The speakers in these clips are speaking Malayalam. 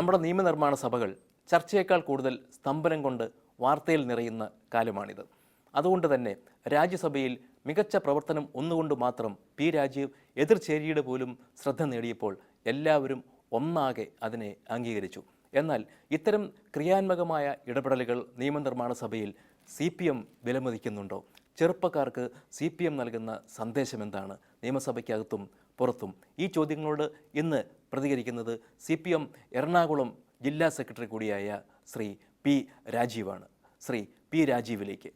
നമ്മുടെ നിയമനിർമ്മാണ സഭകൾ ചർച്ചയേക്കാൾ കൂടുതൽ സ്തംഭനം കൊണ്ട് വാർത്തയിൽ നിറയുന്ന കാലമാണിത്. അതുകൊണ്ട് തന്നെ രാജ്യസഭയിൽ മികച്ച പ്രവർത്തനം ഒന്നുകൊണ്ട് മാത്രം പി രാജീവ് എതിർചേരിയുടെ പോലും ശ്രദ്ധ നേടിയപ്പോൾ എല്ലാവരും ഒന്നാകെ അതിനെ അംഗീകരിച്ചു. എന്നാൽ ഇത്തരം ക്രിയാത്മകമായ ഇടപെടലുകൾ നിയമനിർമ്മാണ സഭയിൽ CPM വിലമതിക്കുന്നുണ്ടോ? ചെറുപ്പക്കാർക്ക് CPM നൽകുന്ന സന്ദേശം എന്താണ് നിയമസഭയ്ക്കകത്തും പുറത്തും? ഈ ചോദ്യങ്ങളോട് ഇന്ന് പ്രതികരിക്കുന്നത് CPM എറണാകുളം ജില്ലാ സെക്രട്ടറി കൂടിയായ ശ്രീ പി രാജീവാണ്. ശ്രീ പി രാജീവിലേക്ക്.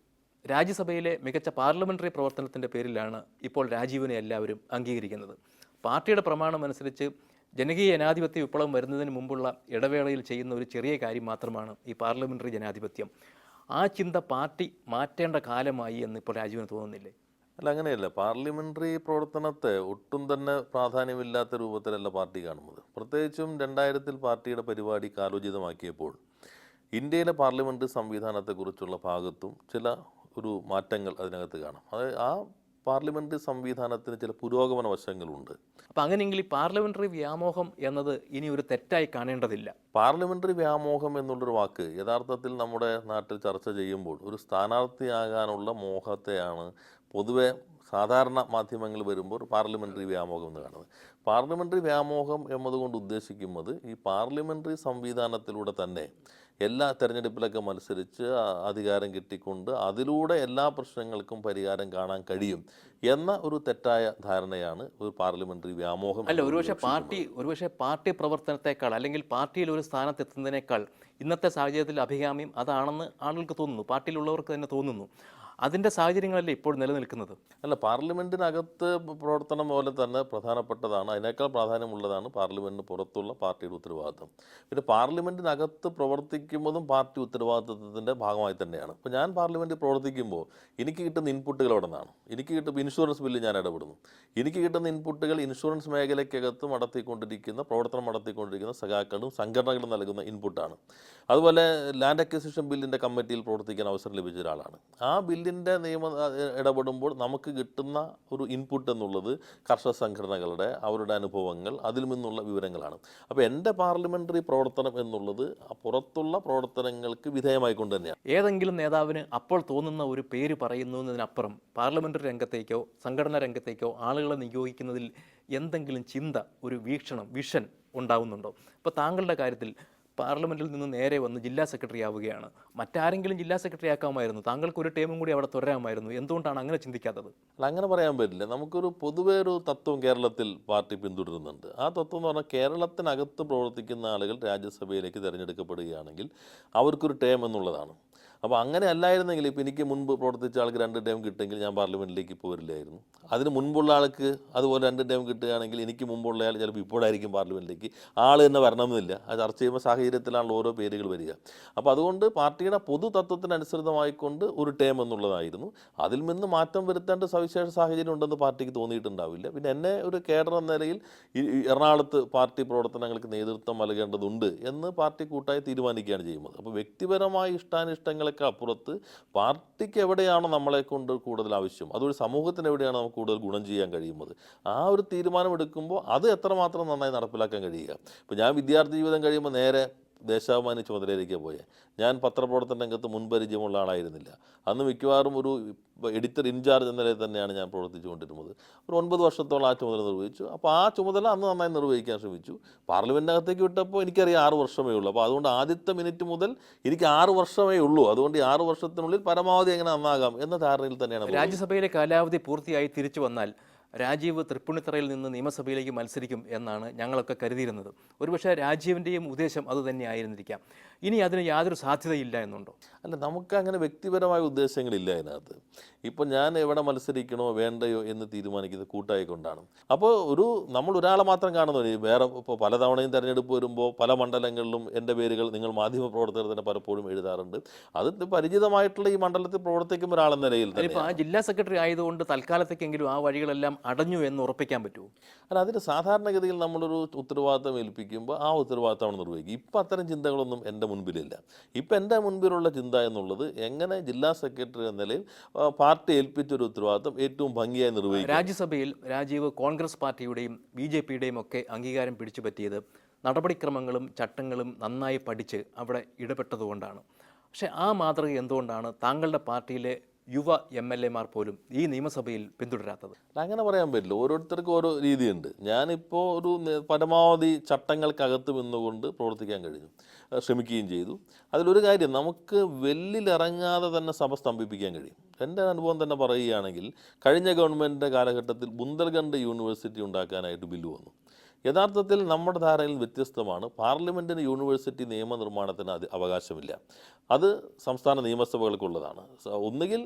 രാജ്യസഭയിലെ മികച്ച പാർലമെൻ്ററി പ്രവർത്തനത്തിൻ്റെ പേരിലാണ് ഇപ്പോൾ രാജീവിനെ എല്ലാവരും അംഗീകരിക്കുന്നത്. പാർട്ടിയുടെ പ്രമാണം അനുസരിച്ച് ജനകീയ ജനാധിപത്യ വിപ്ലവം വരുന്നതിന് മുമ്പുള്ള ഇടവേളയിൽ ചെയ്യുന്ന ഒരു ചെറിയ കാര്യം മാത്രമാണ് ഈ പാർലമെൻ്ററി ജനാധിപത്യം. ആ ചിന്ത പാർട്ടി മാറ്റേണ്ട കാലമായി എന്ന് ഇപ്പോൾ രാജീവിന് തോന്നുന്നില്ലേ? അല്ല, അങ്ങനെയല്ല. പാർലമെൻ്ററി പ്രവർത്തനത്തെ ഒട്ടും തന്നെ പ്രാധാന്യമില്ലാത്ത രൂപത്തിലല്ല പാർട്ടി കാണുന്നത്. പ്രത്യേകിച്ചും 2000 പാർട്ടിയുടെ പരിപാടി കാലോചിതമാക്കിയപ്പോൾ ഇന്ത്യയിലെ പാർലമെൻ്ററി സംവിധാനത്തെക്കുറിച്ചുള്ള ഭാഗത്തും ചില ഒരു മാറ്റങ്ങൾ അതിനകത്ത് കാണാം. അത് ആ പാർലമെൻ്ററി സംവിധാനത്തിന് ചില പുരോഗമന വശങ്ങളുണ്ട്. അപ്പം അങ്ങനെയെങ്കിൽ ഈ പാർലമെൻ്ററി വ്യാമോഹം എന്നത് ഇനി ഒരു തെറ്റായി കാണേണ്ടതില്ല. പാർലമെൻ്ററി വ്യാമോഹം എന്നുള്ളൊരു വാക്ക് യഥാർത്ഥത്തിൽ നമ്മുടെ നാട്ടിൽ ചർച്ച ചെയ്യുമ്പോൾ ഒരു സ്ഥാനാർത്ഥിയാകാനുള്ള മോഹത്തെയാണ് പൊതുവെ സാധാരണ മാധ്യമങ്ങൾ വരുമ്പോൾ പാർലമെൻ്ററി വ്യാമോഹം എന്ന് കാണുന്നത്. പാർലമെൻ്ററി വ്യാമോഹം എന്നതുകൊണ്ട് ഉദ്ദേശിക്കുന്നത് ഈ പാർലമെൻ്ററി സംവിധാനത്തിലൂടെ തന്നെ എല്ലാ തെരഞ്ഞെടുപ്പിലൊക്കെ മത്സരിച്ച് അധികാരം കിട്ടിക്കൊണ്ട് അതിലൂടെ എല്ലാ പ്രശ്നങ്ങൾക്കും പരിഹാരം കാണാൻ കഴിയും എന്ന ഒരു തെറ്റായ ധാരണയാണ് ഒരു പാർലമെൻ്ററി വ്യാമോഹം. അല്ല, ഒരുപക്ഷെ പാർട്ടി പ്രവർത്തനത്തെക്കാൾ അല്ലെങ്കിൽ പാർട്ടിയിൽ ഒരു സ്ഥാനത്തെത്തുന്നതിനേക്കാൾ ഇന്നത്തെ സാഹചര്യത്തിൽ അഭികാമ്യം അതാണെന്ന് ആളുകൾക്ക് തോന്നുന്നു, പാർട്ടിയിലുള്ളവർക്ക് തന്നെ തോന്നുന്നു. അതിൻ്റെ സാഹചര്യങ്ങളല്ലേ ഇപ്പോൾ നിലനിൽക്കുന്നത്? അല്ല, പാർലമെൻറ്റിനകത്ത് പ്രവർത്തനം പോലെ തന്നെ പ്രധാനപ്പെട്ടതാണ്, അതിനേക്കാൾ പ്രാധാന്യമുള്ളതാണ് പാർലമെൻറ്റിന് പുറത്തുള്ള പാർട്ടിയുടെ ഉത്തരവാദിത്വം. പിന്നെ പാർലമെൻറ്റിനകത്ത് പ്രവർത്തിക്കുന്നതും പാർട്ടി ഉത്തരവാദിത്വത്തിൻ്റെ ഭാഗമായി തന്നെയാണ്. ഇപ്പോൾ ഞാൻ പാർലമെൻറ്റിൽ പ്രവർത്തിക്കുമ്പോൾ എനിക്ക് കിട്ടുന്ന ഇൻപുട്ടുകൾ എവിടെ നിന്നാണ്? എനിക്ക് കിട്ടുന്ന ഇൻഷുറൻസ് ബില്ലിൽ ഞാൻ ഇടപെടുന്നു. എനിക്ക് കിട്ടുന്ന ഇൻപുട്ടുകൾ ഇൻഷുറൻസ് മേഖലയ്ക്കകത്ത് പ്രവർത്തനം നടത്തിക്കൊണ്ടിരിക്കുന്ന സഖാക്കളും സംഘടനകളും നൽകുന്ന ഇൻപുട്ടാണ്. അതുപോലെ ലാൻഡ് അക്വിസിഷൻ ബില്ലിൻ്റെ കമ്മിറ്റിയിൽ പ്രവർത്തിക്കാൻ അവസരം ലഭിച്ച ഒരാളാണ്. ആ ബില്ലിൻ്റെ നിയമം ഇടപെടുമ്പോൾ നമുക്ക് കിട്ടുന്ന ഒരു ഇൻപുട്ട് എന്നുള്ളത് കർഷക സംഘടനകളുടെ അവരുടെ അനുഭവങ്ങൾ, അതിൽ നിന്നുള്ള വിവരങ്ങളാണ്. അപ്പോൾ എൻ്റെ പാർലമെൻ്ററി പ്രവർത്തനം എന്നുള്ളത് പുറത്തുള്ള പ്രവർത്തനങ്ങൾക്ക് വിധേയമായിക്കൊണ്ട് തന്നെയാണ്. ഏതെങ്കിലും നേതാവിന് അപ്പോൾ തോന്നുന്ന ഒരു പേര് പറയുന്നതിനപ്പുറം പാർലമെൻ്ററി രംഗത്തേക്കോ സംഘടനാ രംഗത്തേക്കോ ആളുകളെ നിയോഗിക്കുന്നതിൽ എന്തെങ്കിലും ചിന്ത, ഒരു വീക്ഷണം, വിഷൻ ഉണ്ടാവുന്നുണ്ടോ? ഇപ്പോൾ താങ്കളുടെ കാര്യത്തിൽ പാർലമെൻറ്റിൽ നിന്ന് നേരെ വന്ന് ജില്ലാ സെക്രട്ടറി ആവുകയാണ്. മറ്റാരെങ്കിലും ജില്ലാ സെക്രട്ടറി ആക്കാമായിരുന്നു, താങ്കൾക്ക് ഒരു ടൈമും കൂടി അവിടെ തുടരാമായിരുന്നു. എന്തുകൊണ്ടാണ് അങ്ങനെ ചിന്തിക്കാത്തത്? അല്ല, അങ്ങനെ പറയാൻ പറ്റില്ല. നമുക്കൊരു പൊതുവേ ഒരു തത്വം കേരളത്തിൽ പാർട്ടി പിന്തുടരുന്നുണ്ട്. ആ തത്വം എന്ന് പറഞ്ഞാൽ കേരളത്തിനകത്ത് പ്രവർത്തിക്കുന്ന ആളുകൾ രാജ്യസഭയിലേക്ക് തിരഞ്ഞെടുക്കപ്പെടുകയാണെങ്കിൽ അവർക്കൊരു ടേം എന്നുള്ളതാണ്. അപ്പോൾ അങ്ങനെ അല്ലായിരുന്നെങ്കിൽ ഇപ്പോൾ എനിക്ക് മുൻപ് പ്രവർത്തിച്ച ആൾക്ക് 2 ടേം കിട്ടുമെങ്കിൽ ഞാൻ പാർലമെൻറ്റിലേക്ക് പോരില്ലായിരുന്നു. അതിന് മുൻപുള്ള ആൾക്ക് അതുപോലെ 2 ടേം കിട്ടുകയാണെങ്കിൽ എനിക്ക് മുമ്പുള്ള ആൾ ചിലപ്പോൾ ഇപ്പോഴായിരിക്കും പാർലമെൻറ്റിലേക്ക്. ആൾ തന്നെ വരണമെന്നില്ല. അത് ചർച്ച ചെയ്യുമ്പോൾ സാഹചര്യത്തിലാണല്ലോ ഓരോ പേരുകൾ വരിക. അപ്പോൾ അതുകൊണ്ട് പാർട്ടിയുടെ പൊതു തത്വത്തിനനുസൃതമായിക്കൊണ്ട് ഒരു ടേം എന്നുള്ളതായിരുന്നു. അതിൽ നിന്ന് മാറ്റം വരുത്തേണ്ട സവിശേഷ സാഹചര്യം ഉണ്ടെന്ന് പാർട്ടിക്ക് തോന്നിയിട്ടുണ്ടാവില്ല. പിന്നെ എന്നെ ഒരു കേഡർ എന്ന നിലയിൽ എറണാകുളത്ത് പാർട്ടി പ്രവർത്തനങ്ങൾക്ക് നേതൃത്വം നൽകേണ്ടതുണ്ട് എന്ന് പാർട്ടി കൂട്ടായി തീരുമാനിക്കുകയാണ് ചെയ്യുന്നത്. അപ്പോൾ വ്യക്തിപരമായ ഇഷ്ടാനിഷ്ടങ്ങളെ അപ്പുറത്ത് പാർട്ടിക്ക് എവിടെയാണോ നമ്മളെ കൊണ്ട് കൂടുതൽ ആവശ്യം, അതുവഴി സമൂഹത്തിന് എവിടെയാണ് നമുക്ക് കൂടുതൽ ഗുണം ചെയ്യാൻ കഴിയുന്നത്, ആ ഒരു തീരുമാനം എടുക്കുമ്പോൾ അത് എത്രമാത്രം നന്നായി നടപ്പിലാക്കാൻ കഴിയുക. ഇപ്പോൾ ഞാൻ വിദ്യാർത്ഥി ജീവിതം കഴിയുമ്പോൾ നേരെ ദേശാഭിമാനി ചുമതലയിലേക്ക് പോയത്. ഞാൻ പത്രപ്രവർത്തന രംഗത്ത് മുൻപരിചയമുള്ള ആളായിരുന്നില്ല. അന്ന് മിക്കവാറും ഒരു എഡിറ്റർ ഇൻചാർജ് എന്ന നിലയിൽ തന്നെയാണ് ഞാൻ പ്രവർത്തിച്ചുകൊണ്ടിരുന്നത്. ഒരു 9 വർഷത്തോളം ആ ചുമതല നിർവഹിച്ചു. അപ്പോൾ ആ ചുമതല അന്ന് നന്നായി നിർവഹിക്കാൻ ശ്രമിച്ചു. പാർലമെൻറ്റിനകത്തേക്ക് വിട്ടപ്പോൾ എനിക്കറിയാം 6 വർഷമേ ഉള്ളൂ. അപ്പോൾ അതുകൊണ്ട് ആദ്യത്തെ മിനിറ്റ് മുതൽ എനിക്ക് 6 വർഷമേ ഉള്ളൂ. അതുകൊണ്ട് ഈ 6 വർഷത്തിനുള്ളിൽ പരമാവധി എങ്ങനെ നന്നാകാം എന്ന ധാരണയിൽ തന്നെയാണ്. രാജ്യസഭയിലെ കാലാവധി പൂർത്തിയായി തിരിച്ചു വന്നാൽ രാജീവ് തൃപ്പൂണിത്തറയിൽ നിന്ന് നിയമസഭയിലേക്ക് മത്സരിക്കും എന്നാണ് ഞങ്ങളൊക്കെ കരുതിയിരുന്നത്. ഒരുപക്ഷെ രാജീവിൻ്റെയും ഉദ്ദേശം അതുതന്നെ ആയിരുന്നിരിക്കാം. ഇനി അതിന് യാതൊരു സാധ്യതയില്ല എന്നുണ്ടോ? അല്ല, നമുക്ക് അങ്ങനെ വ്യക്തിപരമായ ഉദ്ദേശങ്ങളില്ല അതിനകത്ത്. ഇപ്പോൾ ഞാൻ എവിടെ മത്സരിക്കണോ വേണ്ടയോ എന്ന് തീരുമാനിക്കുന്നത് കൂട്ടായി കൊണ്ടാണ്. അപ്പോൾ നമ്മൾ ഒരാളെ മാത്രം കാണുന്നില്ല. വേറെ ഇപ്പോൾ പലതവണയും തിരഞ്ഞെടുപ്പ് വരുമ്പോൾ പല മണ്ഡലങ്ങളിലും എൻ്റെ പേരുകൾ നിങ്ങൾ മാധ്യമപ്രവർത്തകർ തന്നെ പലപ്പോഴും എഴുതാറുണ്ട്. അത് പരിചിതമായിട്ടുള്ള ഈ മണ്ഡലത്തിൽ പ്രവർത്തിക്കുന്ന ഒരാളെന്ന നിലയിൽ ഇപ്പോൾ ആ ജില്ലാ സെക്രട്ടറി ആയതുകൊണ്ട് തൽക്കാലത്തേക്കെങ്കിലും ആ വഴികളെല്ലാം അടഞ്ഞു എന്ന് ഉറപ്പിക്കാൻ പറ്റുമോ? അല്ല, അതിന് സാധാരണഗതിയിൽ നമ്മളൊരു ഉത്തരവാദിത്തം ഏൽപ്പിക്കുമ്പോൾ ആ ഉത്തരവാദിത്തമാണ് നിർവഹിക്കുക. ഇപ്പം അത്തരം ചിന്തകളൊന്നും എൻ്റെ മുൻപിലില്ല. ഇപ്പം എൻ്റെ മുൻപിലുള്ള ചിന്ത എന്നുള്ളത് എങ്ങനെ ജില്ലാ സെക്രട്ടറി എന്ന നിലയിൽ പാർട്ടി ഏൽപ്പിച്ചൊരു ഉത്തരവാദിത്തം ഏറ്റവും ഭംഗിയായി നിർവഹിക്കും. രാജ്യസഭയിൽ രാജീവ് കോൺഗ്രസ് പാർട്ടിയുടെയും BJPയുടെയും ഒക്കെ അംഗീകാരം പിടിച്ചു പറ്റിയത് നടപടിക്രമങ്ങളും ചട്ടങ്ങളും നന്നായി പഠിച്ച് അവിടെ ഇടപെട്ടതുകൊണ്ടാണ്. പക്ഷേ ആ മാതൃക എന്തുകൊണ്ടാണ് താങ്കളുടെ പാർട്ടിയിലെ യുവ MLA മാർ പോലും ഈ നിയമസഭയിൽ പിന്തുടരാത്തത്? അങ്ങനെ പറയാൻ പറ്റില്ല. ഓരോരുത്തർക്കും ഓരോ രീതിയുണ്ട്. ഞാനിപ്പോൾ ഒരു പരമാവധി ചട്ടങ്ങൾക്കകത്ത് നിന്നുകൊണ്ട് പ്രവർത്തിക്കാൻ കഴിഞ്ഞു, ശ്രമിക്കുകയും ചെയ്തു. അതിലൊരു കാര്യം, നമുക്ക് വെല്ലിലിറങ്ങാതെ തന്നെ സഭ സ്തംഭിപ്പിക്കാൻ കഴിയും. എൻ്റെ അനുഭവം തന്നെ പറയുകയാണെങ്കിൽ, കഴിഞ്ഞ ഗവൺമെൻറ്റിൻ്റെ കാലഘട്ടത്തിൽ ബുന്ദൽഖണ്ഡ് യൂണിവേഴ്സിറ്റി ഉണ്ടാക്കാനായിട്ട് ബില്ല് വന്നു. യഥാർത്ഥത്തിൽ നമ്മുടെ ധാരണയിൽ വ്യത്യസ്തമാണ്. പാർലമെൻറ്റിന് യൂണിവേഴ്സിറ്റി നിയമനിർമ്മാണത്തിന് അവകാശമില്ല. അത് സംസ്ഥാന നിയമസഭകൾക്കുള്ളതാണ്. ഒന്നുകിൽ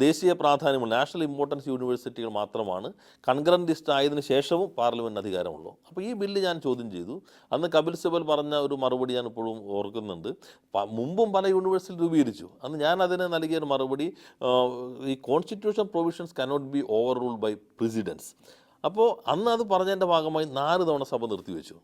ദേശീയ പ്രാധാന്യമുള്ള നാഷണൽ ഇമ്പോർട്ടൻസ് യൂണിവേഴ്സിറ്റികൾ മാത്രമാണ് കൺകറന്റ് ലിസ്റ്റ് ആയതിനു ശേഷവും പാർലമെൻറ്റിന് അധികാരമുള്ളൂ. അപ്പോൾ ഈ ബില്ല് ഞാൻ ചോദ്യം ചെയ്തു. അന്ന് കപിൽ സിബൽ പറഞ്ഞ ഒരു മറുപടി ഞാൻ ഇപ്പോഴും ഓർക്കുന്നുണ്ട്. മുമ്പും പല യൂണിവേഴ്സിറ്റി രൂപീകരിച്ചു. അന്ന് ഞാൻ അതിന് നൽകിയ ഒരു മറുപടി, ഈ constitution provisions cannot be overruled by precedents. അപ്പോൾ അന്ന് അത് പറഞ്ഞതിൻ്റെ ഭാഗമായി 4 തവണ സഭ നിർത്തിവെച്ചു.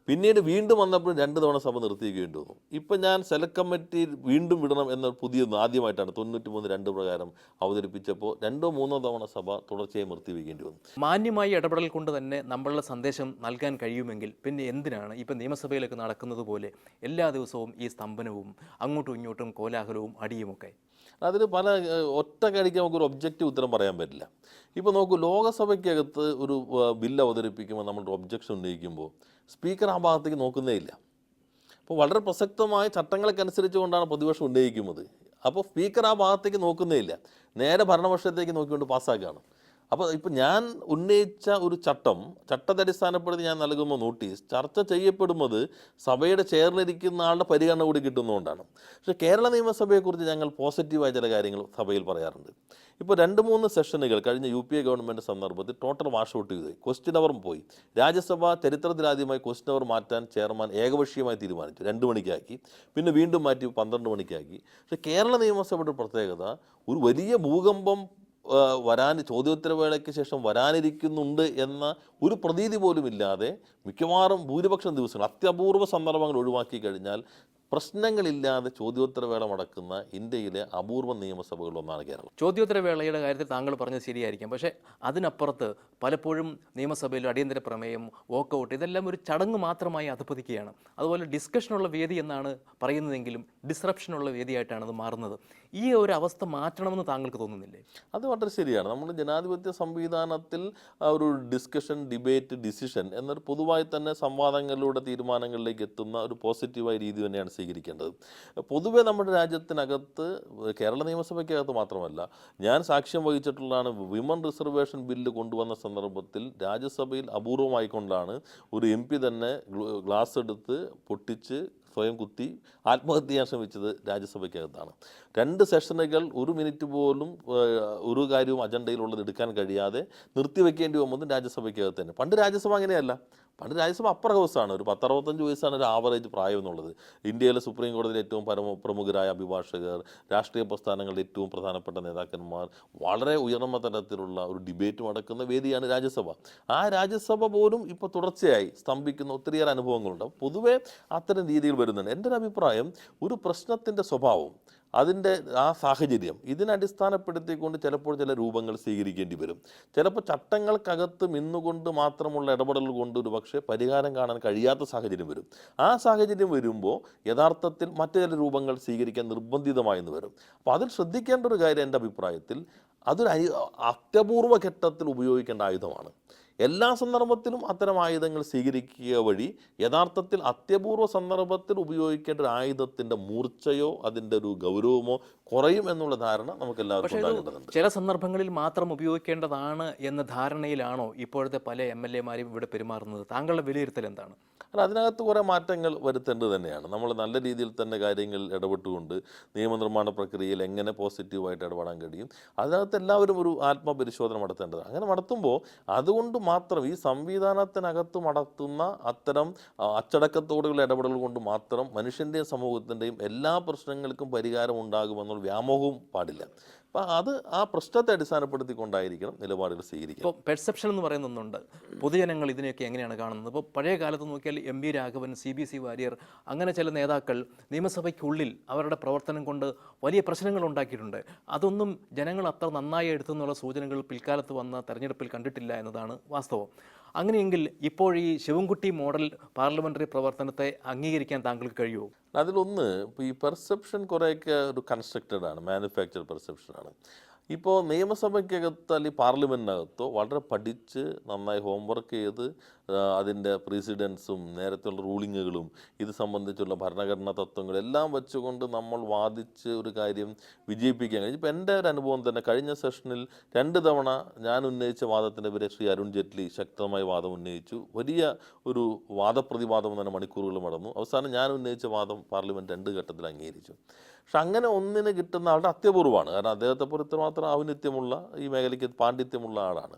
പിന്നീട് വീണ്ടും വന്നപ്പോൾ 2 തവണ സഭ നിർത്തിവെക്കേണ്ടി വന്നു. ഇപ്പം ഞാൻ സെലക്ട് കമ്മിറ്റി വീണ്ടും വിടണം എന്ന പുതിയത് ആദ്യമായിട്ടാണ് 93(2) പ്രകാരം അവതരിപ്പിച്ചപ്പോൾ 2ഓ 3ഓ തവണ സഭ തുടർച്ചയായി നിർത്തിവെക്കേണ്ടി വന്നു. മാന്യമായ ഇടപെടൽ കൊണ്ട് തന്നെ നമ്മളുടെ സന്ദേശം നൽകാൻ കഴിയുമെങ്കിൽ പിന്നെ എന്തിനാണ് ഇപ്പം നിയമസഭയിലൊക്കെ നടക്കുന്നത് പോലെ എല്ലാ ദിവസവും ഈ സ്തംഭനവും അങ്ങോട്ടും ഇങ്ങോട്ടും കോലാഹലവും അടിയുമൊക്കെ? അതിന് പല ഒറ്റ കടിക്ക് നമുക്കൊരു ഒബ്ജക്റ്റീവ് ഉത്തരം പറയാൻ പറ്റില്ല. ഇപ്പോൾ നോക്കൂ, ലോകസഭയ്ക്കകത്ത് ഒരു ബില്ല് അവതരിപ്പിക്കുമ്പോൾ നമ്മളൊരു ഒബ്ജക്ഷൻ ഉന്നയിക്കുമ്പോൾ സ്പീക്കർ ആ ഭാഗത്തേക്ക് നോക്കുന്നേ ഇല്ല. അപ്പോൾ വളരെ പ്രസക്തമായ ചട്ടങ്ങൾക്കനുസരിച്ച് കൊണ്ടാണ് പ്രതിപക്ഷം ഉന്നയിക്കുന്നത്. അപ്പോൾ സ്പീക്കർ ആ ഭാഗത്തേക്ക് നോക്കുന്നേ ഇല്ല, നേരെ ഭരണപക്ഷത്തേക്ക് നോക്കിക്കൊണ്ട് പാസ്സാക്കുകയാണ്. അപ്പോൾ ഇപ്പോൾ ഞാൻ ഉന്നയിച്ച ഒരു ചട്ടത്തെ അടിസ്ഥാനപ്പെടുത്തി ഞാൻ നൽകുന്ന നോട്ടീസ് ചർച്ച ചെയ്യപ്പെടുന്നത് സഭയുടെ ചെയറിലിരിക്കുന്ന ആളുടെ പരിഗണന കൂടി കിട്ടുന്നതുകൊണ്ടാണ്. പക്ഷേ കേരള നിയമസഭയെക്കുറിച്ച് ഞങ്ങൾ പോസിറ്റീവായ ചില കാര്യങ്ങൾ സഭയിൽ പറയാറുണ്ട്. ഇപ്പോൾ 2-3 സെഷനുകൾ കഴിഞ്ഞ UPA ഗവൺമെൻറ് സന്ദർഭത്തിൽ ടോട്ടൽ വാഷ് ഔട്ട് ചെയ്തു. ക്വസ്റ്റ്യൻ അവർ പോയി. രാജ്യസഭ ചരിത്രത്തിലാദ്യമായി ക്വസ്റ്റ്യൻ അവർ മാറ്റാൻ ചെയർമാൻ ഏകപക്ഷീയമായി തീരുമാനിച്ചു. 2 മണിക്കാക്കി, പിന്നെ വീണ്ടും മാറ്റി 12 മണിക്കാക്കി. പക്ഷേ കേരള നിയമസഭയുടെ പ്രത്യേകത, ഒരു വലിയ ഭൂകമ്പം ചോദ്യോത്തരവേളയ്ക്ക് ശേഷം വരാനിരിക്കുന്നുണ്ട് എന്ന ഒരു പ്രതീതി പോലും ഇല്ലാതെ മിക്കവാറും ഭൂരിപക്ഷം ദിവസങ്ങൾ, അത്യപൂർവ സന്ദർഭങ്ങൾ ഒഴിവാക്കി കഴിഞ്ഞാൽ പ്രശ്നങ്ങളില്ലാതെ ചോദ്യോത്തരവേള നടക്കുന്ന ഇന്ത്യയിലെ അപൂർവ നിയമസഭകളിലൊന്നാണ് കേരളം. ചോദ്യോത്തരവേളയുടെ കാര്യത്തിൽ താങ്കൾ പറഞ്ഞത് ശരിയായിരിക്കാം. പക്ഷേ അതിനപ്പുറത്ത് പലപ്പോഴും നിയമസഭയിൽ അടിയന്തര പ്രമേയം, വോക്കൗട്ട്, ഇതെല്ലാം ഒരു ചടങ്ങ് മാത്രമായി അധപ്പതിക്കുകയാണ്. അതുപോലെ ഡിസ്കഷനുള്ള വേദി എന്നാണ് പറയുന്നതെങ്കിലും ഡിസ്റപ്ഷനുള്ള വേദിയായിട്ടാണ് അത് മാറുന്നത്. ഈ ഒരു അവസ്ഥ മാറ്റണമെന്ന് താങ്കൾക്ക് തോന്നുന്നില്ലേ? അത് വളരെ ശരിയാണ്. നമ്മൾ ജനാധിപത്യ സംവിധാനത്തിൽ ഒരു ഡിസ്കഷൻ, ഡിബേറ്റ്, ഡിസിഷൻ എന്നൊരു പൊതുവായി തന്നെ സംവാദങ്ങളിലൂടെ തീരുമാനങ്ങളിലേക്ക് എത്തുന്ന ഒരു പോസിറ്റീവായ രീതി തന്നെയാണ് സ്വീകരിക്കേണ്ടത്. പൊതുവെ നമ്മുടെ രാജ്യത്തിനകത്ത്, കേരള നിയമസഭയ്ക്കകത്ത് മാത്രമല്ല, ഞാൻ സാക്ഷ്യം വഹിച്ചിട്ടുള്ളതാണ്. വിമൻ റിസർവേഷൻ ബില്ല് കൊണ്ടുവന്ന സന്ദർഭത്തിൽ രാജ്യസഭയിൽ അപൂർവമായിക്കൊണ്ടാണ് ഒരു MP തന്നെ ഗ്ലാസ് എടുത്ത് പൊട്ടിച്ച് സ്വയം കുത്തി ആത്മഹത്യ ചെയ്യാൻ ശ്രമിച്ചത് രാജ്യസഭയ്ക്കകത്താണ്. 2 സെഷനുകൾ 1 മിനിറ്റ് പോലും ഒരു കാര്യവും അജണ്ടയിലുള്ളത് എടുക്കാൻ കഴിയാതെ നിർത്തിവെക്കേണ്ടി വന്നത് രാജ്യസഭയ്ക്കകത്ത് തന്നെ. പണ്ട് രാജ്യസഭ അങ്ങനെയല്ല. പണ്ട് രാജ്യസഭ അപ്പർ ഹൗസാണ്. ഒരു 10-65 വയസ്സാണ് ഒരു ആവറേജ് പ്രായം എന്നുള്ളത്. ഇന്ത്യയിലെ സുപ്രീം കോടതിയിലെ ഏറ്റവും പ്രമുഖരായ അഭിഭാഷകർ, രാഷ്ട്രീയ പ്രസ്ഥാനങ്ങളുടെ ഏറ്റവും പ്രധാനപ്പെട്ട നേതാക്കന്മാർ, വളരെ ഉയർന്ന തലത്തിലുള്ള ഒരു ഡിബേറ്റ് നടക്കുന്ന വേദിയാണ് രാജ്യസഭ. ആ രാജ്യസഭ പോലും ഇപ്പോൾ തുടർച്ചയായി സ്തംഭിക്കുന്ന ഒത്തിരിയേറെ അനുഭവങ്ങളുണ്ട്. പൊതുവെ അത്തരം രീതിയിൽ വരുന്നുണ്ട്. എൻ്റെ ഒരു അഭിപ്രായം, ഒരു പ്രശ്നത്തിൻ്റെ സ്വഭാവം, അതിൻ്റെ ആ സാഹചര്യം, ഇതിനടിസ്ഥാനപ്പെടുത്തിക്കൊണ്ട് ചിലപ്പോൾ ചില രൂപങ്ങൾ സ്വീകരിക്കേണ്ടി വരും. ചിലപ്പോൾ ചട്ടങ്ങൾക്കകത്ത് നിന്നുകൊണ്ട് മാത്രമുള്ള ഇടപെടൽ കൊണ്ട് ഒരു പക്ഷേ പരിഹാരം കാണാൻ കഴിയാത്ത സാഹചര്യം വരും. ആ സാഹചര്യം വരുമ്പോൾ യഥാർത്ഥത്തിൽ മറ്റു ചില രൂപങ്ങൾ സ്വീകരിക്കാൻ നിർബന്ധിതമായെന്ന് വരും. അപ്പോൾ അതിൽ ശ്രദ്ധിക്കേണ്ട ഒരു കാര്യം എൻ്റെ അഭിപ്രായത്തിൽ, അതൊരു അത്യപൂർവ ഘട്ടത്തിൽ ഉപയോഗിക്കേണ്ട ആയുധമാണ്. എല്ലാ സന്ദർഭത്തിലും അത്തരം ആയുധങ്ങൾ സ്വീകരിക്കുക വഴി യഥാർത്ഥത്തിൽ അത്യപൂർവ സന്ദർഭത്തിൽ ഉപയോഗിക്കേണ്ട ഒരു ആയുധത്തിൻ്റെ മൂർച്ചയോ അതിൻ്റെ ഒരു ഗൗരവമോ കുറയും എന്നുള്ള ധാരണ നമുക്ക് എല്ലാവർക്കും ഉണ്ടാകേണ്ടതുണ്ട്. ചില സന്ദർഭങ്ങളിൽ മാത്രം ഉപയോഗിക്കേണ്ടതാണ് എന്ന ധാരണയിലാണോ ഇപ്പോഴത്തെ പല MLA-മാരും ഇവിടെ പെരുമാറുന്നത്? താങ്കളുടെ വിലയിരുത്തൽ എന്താണ്? അല്ല, അതിനകത്ത് കുറേ മാറ്റങ്ങൾ വരുത്തേണ്ടത് തന്നെയാണ്. നമ്മൾ നല്ല രീതിയിൽ തന്നെ കാര്യങ്ങൾ ഇടപെട്ടുകൊണ്ട് നിയമനിർമ്മാണ പ്രക്രിയയിൽ എങ്ങനെ പോസിറ്റീവായിട്ട് ഇടപെടാൻ കഴിയും, അതിനകത്ത് എല്ലാവരും ഒരു ആത്മപരിശോധന നടത്തേണ്ടത്. അങ്ങനെ നടത്തുമ്പോൾ അതുകൊണ്ട് മാത്രം, ഈ സംവിധാനത്തിനകത്ത് നടത്തുന്ന അത്തരം അച്ചടക്കത്തോടുള്ള ഇടപെടൽ കൊണ്ട് മാത്രം മനുഷ്യൻ്റെയും സമൂഹത്തിൻ്റെയും എല്ലാ പ്രശ്നങ്ങൾക്കും പരിഹാരം ഉണ്ടാകുമെന്നുള്ള വ്യാമോഹവും പാടില്ല. അപ്പം അത് ആ പ്രശ്നത്തെ അടിസ്ഥാനപ്പെടുത്തിക്കൊണ്ടായിരിക്കണം നിലപാടുകൾ സ്വീകരിക്കുക. ഇപ്പോൾ പെർസെപ്ഷൻ എന്ന് പറയുന്ന ഒന്നുണ്ട്. പൊതുജനങ്ങൾ ഇതിനെയൊക്കെ എങ്ങനെയാണ് കാണുന്നത്? ഇപ്പോൾ പഴയ കാലത്ത് നോക്കിയാൽ MB രാഘവൻ, CBC വാര്യർ, അങ്ങനെ ചില നേതാക്കൾ നിയമസഭയ്ക്കുള്ളിൽ അവരുടെ പ്രവർത്തനം കൊണ്ട് വലിയ പ്രശ്നങ്ങൾ ഉണ്ടാക്കിയിട്ടുണ്ട്. അതൊന്നും ജനങ്ങൾ അത്ര നന്നായി എടുത്തെന്നുള്ള സൂചനകൾ പിൽക്കാലത്ത് വന്ന തെരഞ്ഞെടുപ്പിൽ കണ്ടിട്ടില്ല എന്നതാണ് വാസ്തവം. അങ്ങനെയെങ്കിൽ ഇപ്പോൾ ഈ ശിവൻകുട്ടി മോഡൽ പാർലമെന്ററി പ്രവർത്തനത്തെ അംഗീകരിക്കാൻ താങ്കൾക്ക് കഴിയുമോ? അതിലൊന്ന് ഇപ്പോൾ ഈ പെർസെപ്ഷൻ കുറേയൊക്കെ ഒരു കൺസ്ട്രക്റ്റഡ് ആണ്, മാനുഫാക്ചർഡ് പെർസെപ്ഷനാണ്. ഇപ്പോൾ നിയമസഭയ്ക്കകത്ത് അല്ലെങ്കിൽ പാർലമെൻറ്റിനകത്തോ വളരെ പഠിച്ച് നന്നായി ഹോംവർക്ക് ചെയ്ത് അതിൻ്റെ പ്രീസിഡൻസും നേരത്തെയുള്ള റൂളിങ്ങുകളും ഇത് സംബന്ധിച്ചുള്ള ഭരണഘടനാ തത്വങ്ങളും എല്ലാം വെച്ചുകൊണ്ട് നമ്മൾ വാദിച്ച് ഒരു കാര്യം വിജയിപ്പിക്കാൻ കഴിയും. ഇപ്പോൾ എൻ്റെ ഒരു അനുഭവം തന്നെ കഴിഞ്ഞ സെഷനിൽ 2 തവണ ഞാൻ ഉന്നയിച്ച വാദത്തിൻ്റെ പേരെ ശ്രീ അരുൺ ജെയ്റ്റ്ലി ശക്തമായ വാദം ഉന്നയിച്ചു. വലിയ ഒരു വാദപ്രതിവാദം തന്നെ മണിക്കൂറുകൾ നടന്നു. അവസാനം ഞാൻ ഉന്നയിച്ച വാദം പാർലമെൻറ്റ് 2 ഘട്ടത്തിൽ അംഗീകരിച്ചു. പക്ഷെ അങ്ങനെ ഒന്നിന് കിട്ടുന്ന ആളുടെ അത്യപൂർവമാണ്. കാരണം അദ്ദേഹത്തെ പോലെ മാത്രം ഔന്നിത്യമുള്ള ഈ മേഖലയ്ക്ക് പാണ്ഡിത്യമുള്ള ആളാണ്.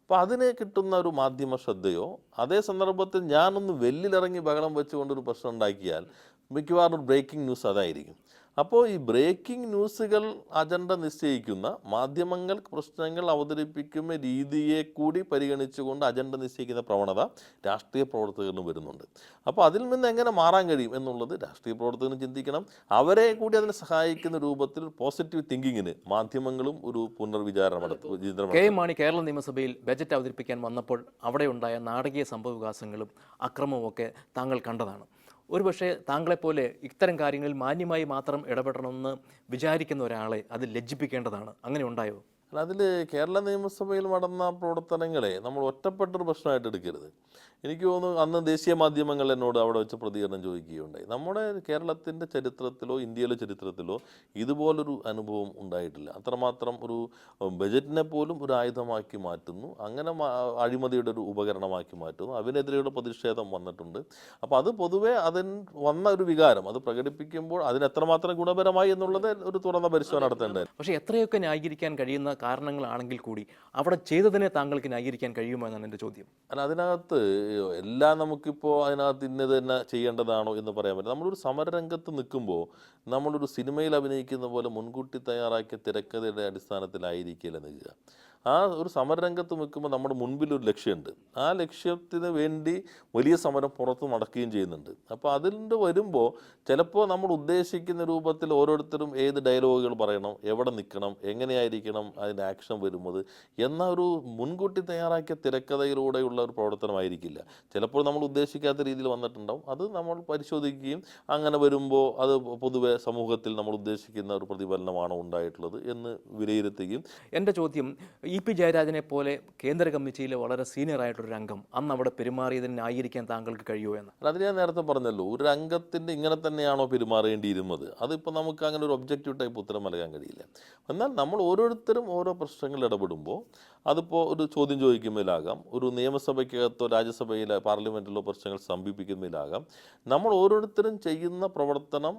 അപ്പോൾ അതിന് കിട്ടുന്ന ഒരു മാധ്യമ ശ്രദ്ധയോ അതേ സന്ദർഭത്തിൽ ഞാനൊന്ന് വെല്ലിലിറങ്ങി ബഹളം വെച്ചുകൊണ്ടൊരു പ്രശ്നം ഉണ്ടാക്കിയാൽ മിക്കവാറും ഒരു ബ്രേക്കിംഗ് ന്യൂസ് അതായിരിക്കും. അപ്പോൾ ഈ ബ്രേക്കിംഗ് ന്യൂസുകൾ അജണ്ട നിശ്ചയിക്കുന്ന മാധ്യമങ്ങൾ പ്രശ്നങ്ങൾ അവതരിപ്പിക്കുന്ന രീതിയെ കൂടി പരിഗണിച്ചുകൊണ്ട് അജണ്ട നിശ്ചയിക്കുന്ന പ്രവണത രാഷ്ട്രീയ പ്രവർത്തകരിലും വരുന്നുണ്ട്. അപ്പോൾ അതിൽ നിന്ന് എങ്ങനെ മാറാൻ കഴിയും എന്നുള്ളത് രാഷ്ട്രീയ പ്രവർത്തകരും ചിന്തിക്കണം. അവരെ കൂടി അതിനെ സഹായിക്കുന്ന രൂപത്തിൽ പോസിറ്റീവ് തിങ്കിങ്ങിന് മാധ്യമങ്ങളും ഒരു പുനർവിചാരണം നടത്തും. കെ എം മാണി കേരള നിയമസഭയിൽ ബജറ്റ് അവതരിപ്പിക്കാൻ വന്നപ്പോൾ അവിടെ ഉണ്ടായ നാടകീയ സംഭവവികാസങ്ങളും അക്രമവും ഒക്കെ താങ്കൾ കണ്ടതാണ്. ഒരുപക്ഷെ താങ്കളെപ്പോലെ ഇത്തരം കാര്യങ്ങളിൽ മാന്യമായി മാത്രം ഇടപെടണമെന്ന് വിചാരിക്കുന്ന ഒരാളെ അത് ലജ്ജിപ്പിക്കേണ്ടതാണ്. അങ്ങനെ ഉണ്ടായോ? അതിൽ കേരള നിയമസഭയിൽ നടന്ന പ്രവർത്തനങ്ങളെ നമ്മൾ ഒറ്റപ്പെട്ടൊരു പ്രശ്നമായിട്ട് എടുക്കരുത്. എനിക്ക് തോന്നുന്നു അന്ന് ദേശീയ മാധ്യമങ്ങൾ എന്നോട് അവിടെ വെച്ച് പ്രതികരണം ചോദിക്കുകയുണ്ടായി. നമ്മുടെ കേരളത്തിൻ്റെ ചരിത്രത്തിലോ ഇന്ത്യയിലെ ചരിത്രത്തിലോ ഇതുപോലൊരു അനുഭവം ഉണ്ടായിട്ടില്ല. അത്രമാത്രം ഒരു ബജറ്റിനെ പോലും ഒരു ആയുധമാക്കി മാറ്റുന്നു, അങ്ങനെ അഴിമതിയുടെ ഒരു ഉപകരണമാക്കി മാറ്റുന്നു, അതിനെതിരെയുള്ള പ്രതിഷേധം വന്നിട്ടുണ്ട്. അപ്പോൾ അത് പൊതുവേ അതിന് വന്ന ഒരു വികാരം അത് പ്രകടിപ്പിക്കുമ്പോൾ അതിന് എത്രമാത്രം ഗുണപരമായി എന്നുള്ളത് ഒരു തുറന്ന പരിശോധന നടത്തേണ്ടത്. പക്ഷേ എത്രയൊക്കെ ന്യായീകരിക്കാൻ കഴിയുന്ന കാരണങ്ങളാണെങ്കിൽ കൂടി അവിടെ ചെയ്തതിനെ താങ്കൾക്ക് ന്യായീകരിക്കാൻ കഴിയുമോ എന്നാണ് എൻ്റെ ചോദ്യം. അല്ല, അതിനകത്ത് എല്ലാം നമുക്കിപ്പോൾ അതിനകത്ത് ഇന്നത് തന്നെ ചെയ്യേണ്ടതാണോ എന്ന് പറയാൻ പറ്റില്ല. നമ്മളൊരു സമരരംഗത്ത് നിൽക്കുമ്പോൾ നമ്മളൊരു സിനിമയിൽ അഭിനയിക്കുന്ന പോലെ മുൻകൂട്ടി തയ്യാറാക്കിയ തിരക്കഥയുടെ അടിസ്ഥാനത്തിലായിരിക്കില്ല നിൽക്കുക. ആ ഒരു സമരരംഗത്ത് നിൽക്കുമ്പോൾ നമ്മുടെ മുൻപിലൊരു ലക്ഷ്യമുണ്ട്. ആ ലക്ഷ്യത്തിന് വേണ്ടി വലിയ സമരം പുറത്ത് നടക്കുകയും ചെയ്യുന്നുണ്ട്. അപ്പോൾ അതിൻ്റെ വരുമ്പോൾ ചിലപ്പോൾ നമ്മൾ ഉദ്ദേശിക്കുന്ന രൂപത്തിൽ ഓരോരുത്തരും ഏത് ഡയലോഗുകൾ പറയണം, എവിടെ നിൽക്കണം, എങ്ങനെയായിരിക്കണം അതിൻ്റെ ആക്ഷൻ വരുന്നത് എന്ന ഒരു മുൻകൂട്ടി തയ്യാറാക്കിയ തിരക്കഥയിലൂടെയുള്ള ഒരു പ്രവർത്തനമായിരിക്കില്ല. ചിലപ്പോൾ നമ്മൾ ഉദ്ദേശിക്കാത്ത രീതിയിൽ വന്നിട്ടുണ്ടാവും. അത് നമ്മൾ പരിശോധിക്കുകയും അങ്ങനെ വരുമ്പോൾ അത് പൊതുവെ സമൂഹത്തിൽ നമ്മൾ ഉദ്ദേശിക്കുന്ന ഒരു പ്രതിഫലനമാണോ ഉണ്ടായിട്ടുള്ളത് എന്ന് വിലയിരുത്തുകയും. എൻ്റെ ചോദ്യം, ഇ പി ജയരാജനെ പോലെ കേന്ദ്ര കമ്മിറ്റിയിലെ വളരെ സീനിയർ ആയിട്ടൊരു അംഗം അന്ന് അവിടെ പെരുമാറിയതിന് ന്യായീകരിക്കാൻ താങ്കൾക്ക് കഴിയുമോ എന്ന്. അത് ഞാൻ നേരത്തെ പറഞ്ഞല്ലോ, ഒരു അംഗത്തിൻ്റെ ഇങ്ങനെ തന്നെയാണോ പെരുമാറേണ്ടിയിരുന്നത്? അതിപ്പോൾ നമുക്ക് അങ്ങനെ ഒരു ഒബ്ജക്റ്റീവ് ടൈപ്പ് ഉത്തരം നൽകാൻ കഴിയില്ല. എന്നാൽ നമ്മൾ ഓരോരുത്തരും ഓരോ പ്രശ്നങ്ങളിൽ ഇടപെടുമ്പോൾ അതിപ്പോൾ ഒരു ചോദ്യം ചോദിക്കുന്നതിലാകാം, ഒരു നിയമസഭയ്ക്കകത്തോ രാജ്യസഭയിലെ പാർലമെൻറ്റിലോ പ്രശ്നങ്ങൾ സമീപിക്കുന്നതിലാകാം. നമ്മൾ ഓരോരുത്തരും ചെയ്യുന്ന പ്രവർത്തനം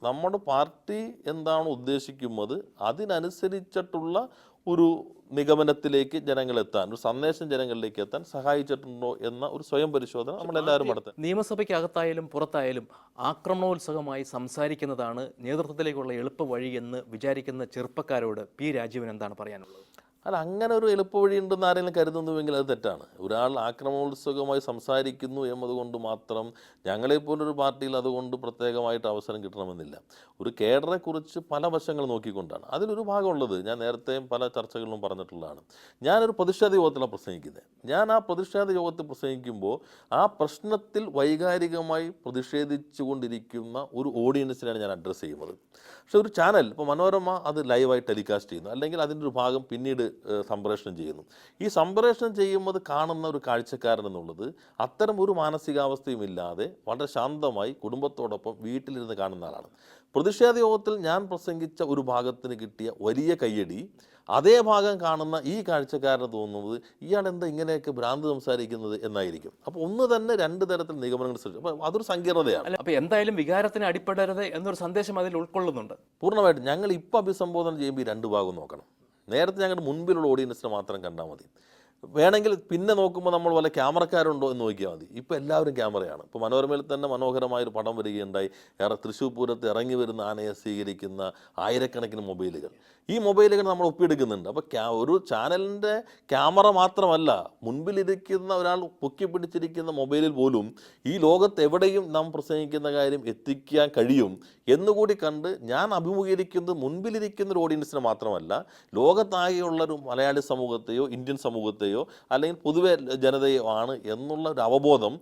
നമ്മുടെ പാർട്ടി എന്താണോ ഉദ്ദേശിക്കുന്നത് അതിനനുസരിച്ചിട്ടുള്ള ഒരു നിഗമനത്തിലേക്ക് ജനങ്ങളെത്താൻ, ഒരു സന്ദേശം ജനങ്ങളിലേക്ക് എത്താൻ സഹായിച്ചിട്ടുണ്ടോ എന്ന ഒരു സ്വയം പരിശോധന നമ്മളെല്ലാവരും നടത്തും. നിയമസഭയ്ക്കകത്തായാലും പുറത്തായാലും ആക്രമണോത്സുകമായി സംസാരിക്കുന്നതാണ് നേതൃത്വത്തിലേക്കുള്ള എളുപ്പ വഴി എന്ന് വിചാരിക്കുന്ന ചെറുപ്പക്കാരോട് പി രാജീവൻ എന്താണ് പറയാനുള്ളത്? അല്ല, അങ്ങനെ ഒരു എളുപ്പവഴി ഉണ്ടെന്ന് ആരെങ്കിലും കരുതുന്നുവെങ്കിൽ അത് തെറ്റാണ്. ഒരാൾ ആക്രമണോത്സുകമായി സംസാരിക്കുന്നു എന്നതുകൊണ്ട് മാത്രം ഞങ്ങളെപ്പോലൊരു പാർട്ടിയിൽ അതുകൊണ്ട് പ്രത്യേകമായിട്ട് അവസരം കിട്ടണമെന്നില്ല. ഒരു കേഡറെക്കുറിച്ച് പല വശങ്ങൾ നോക്കിക്കൊണ്ടാണ് അതിലൊരു ഭാഗമുള്ളത്. ഞാൻ നേരത്തെയും പല ചർച്ചകളിലും പറഞ്ഞിട്ടുള്ളതാണ്. ഞാനൊരു പ്രതിഷേധ യോഗത്തിലാണ് പ്രസംഗിക്കുന്നത്. ഞാൻ ആ പ്രതിഷേധ യോഗത്തിൽ പ്രസംഗിക്കുമ്പോൾ ആ പ്രശ്നത്തിൽ വൈകാരികമായി പ്രതിഷേധിച്ചു കൊണ്ടിരിക്കുന്ന ഒരു ഓഡിയൻസിനാണ് ഞാൻ അഡ്രസ്സ് ചെയ്യുന്നത്. പക്ഷെ ഒരു ചാനൽ, ഇപ്പോൾ മനോരമ അത് ലൈവായി ടെലികാസ്റ്റ് ചെയ്യുന്നു, അല്ലെങ്കിൽ അതിൻ്റെ ഒരു ഭാഗം പിന്നീട് സംപ്രേഷണം ചെയ്യുന്നു. ഈ സംപ്രേഷണം ചെയ്യുന്നത് കാണുന്ന ഒരു കാഴ്ചക്കാരൻ എന്നുള്ളത് അത്തരം ഒരു മാനസികാവസ്ഥയും ഇല്ലാതെ വളരെ ശാന്തമായി കുടുംബത്തോടൊപ്പം വീട്ടിലിരുന്ന് കാണുന്ന ആളാണ്. പ്രതിഷേധ യോഗത്തിൽ ഞാൻ പ്രസംഗിച്ച ഒരു ഭാഗത്തിന് കിട്ടിയ വലിയ കയ്യടി അതേ ഭാഗം കാണുന്ന ഈ കാഴ്ചക്കാരന് തോന്നുന്നത് ഇയാൾ എന്താ ഇങ്ങനെയൊക്കെ ഭ്രാന്ത് സംസാരിക്കുന്നത് എന്നായിരിക്കും. അപ്പോൾ ഒന്ന് തന്നെ 2 തരത്തിൽ നിഗമനങ്ങൾ സൃഷ്ടിച്ചു. അപ്പോൾ അതൊരു സങ്കീർണതയാണ്. അപ്പോൾ എന്തായാലും വികാരത്തിന് അടിപ്പെടരുത് എന്നൊരു സന്ദേശം അതിൽ ഉൾക്കൊള്ളുന്നുണ്ട്. പൂർണ്ണമായിട്ടും ഞങ്ങൾ ഇപ്പോൾ അഭിസംബോധന ചെയ്യുമ്പോൾ ഈ 2 ഭാഗം നോക്കണം. നേരത്തെ ഞങ്ങളുടെ മുൻപിലുള്ള ഓഡിയൻസിനെ മാത്രം കണ്ടാൽ മതി. വേണമെങ്കിൽ പിന്നെ നോക്കുമ്പോൾ നമ്മൾ വല്ല ക്യാമറക്കാരുണ്ടോ എന്ന് നോക്കിയാൽ മതി. ഇപ്പോൾ എല്ലാവരും ക്യാമറയാണ്. ഇപ്പോൾ മനോരമയിൽ തന്നെ മനോഹരമായൊരു പടം വരികയുണ്ടായി. തൃശ്ശൂർ പൂരത്ത് ഇറങ്ങി വരുന്ന ആനയെ സ്വീകരിക്കുന്ന ആയിരക്കണക്കിന് മൊബൈലുകൾ. ഈ മൊബൈലുകൾ നമ്മൾ ഒപ്പിയെടുക്കുന്നുണ്ട്. അപ്പോൾ ഒരു ചാനലിൻ്റെ ക്യാമറ മാത്രമല്ല, മുൻപിലിരിക്കുന്ന ഒരാൾ പൊക്കി പിടിച്ചിരിക്കുന്ന മൊബൈലിൽ പോലും ഈ ലോകത്ത് എവിടെയും നാം പ്രസംഗിക്കുന്ന കാര്യം എത്തിക്കാൻ കഴിയും എന്നുകൂടി കണ്ട് ഞാൻ അഭിമുഖീകരിക്കുന്നത് മുൻപിലിരിക്കുന്ന ഒരു ഓഡിയൻസിനെ മാത്രമല്ല, ലോകത്താകെയുള്ളൊരു മലയാളി സമൂഹത്തെയോ ഇന്ത്യൻ സമൂഹത്തെയോ ജനതയോ അല്ലെങ്കിൽ പൊതുവെ ജനതയോ ആണ് എന്നുള്ള ഒരു അവബോധം